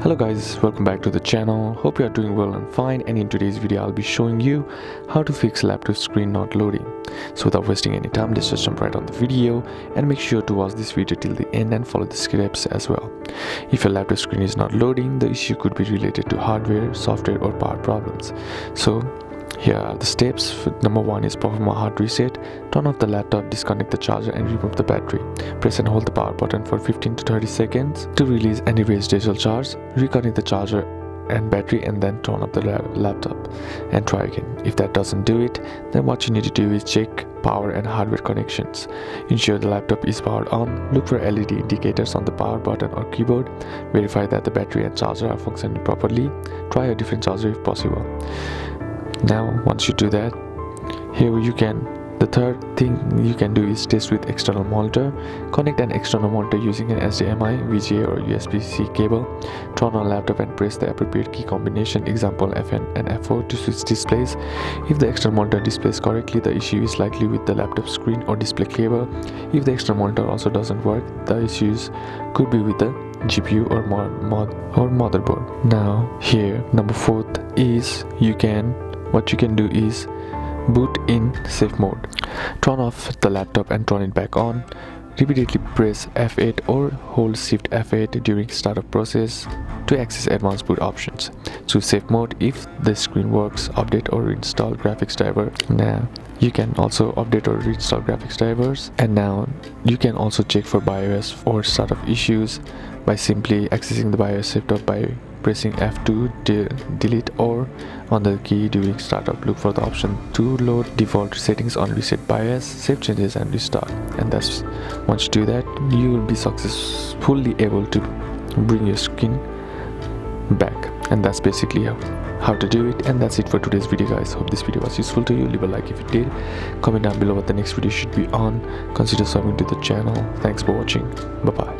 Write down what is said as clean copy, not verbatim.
Hello guys, welcome back to the channel. Hope you are doing well and fine, and in today's video I'll be showing you how to fix laptop screen not loading. So without wasting any time, let's just jump right on the video and make sure to watch this video till the end and follow the steps as well. If your laptop screen is not loading, the issue could be related to hardware, software or power problems. So here are the steps. Number 1 is perform a hard reset. Turn off the laptop, disconnect the charger and remove the battery. Press and hold the power button for 15 to 30 seconds to release any residual charge. Reconnect the charger and battery and then turn off the laptop and try again. If that doesn't do it, then what you need to do is check power and hardware connections. Ensure the laptop is powered on. Look for LED indicators on the power button or keyboard. Verify that the battery and charger are functioning properly. Try a different charger if possible. Now once you do that, the third thing you can do is test with external monitor. Connect an external monitor using an HDMI, VGA or USB-C cable. Turn on laptop and press the appropriate key combination, example F9 and F4 to switch displays. If the external monitor displays correctly, the issue is likely with the laptop screen or display cable. If the external monitor also doesn't work, the issues could be with the GPU or motherboard. Now here, number 4 is what you can do is boot in safe mode. Turn off the laptop and turn it back on. Repeatedly press F8 or hold Shift F8 during startup process to access advanced boot options. Choose safe mode. If the screen works, update or reinstall graphics driver. Now you can also update or reinstall graphics drivers, and now you can also check for BIOS or startup issues by simply accessing the BIOS setup by pressing F2, delete or on the key during startup. Look for the option to load default settings on reset BIOS, save changes and restart. And that's once you do that, you will be successfully able to bring your screen back. And that's basically how to do it. And that's it for today's video guys. Hope this video was useful to you. Leave a like if it did. Comment down below what the next video should be on. Consider subbing to the channel. Thanks for watching. Bye bye.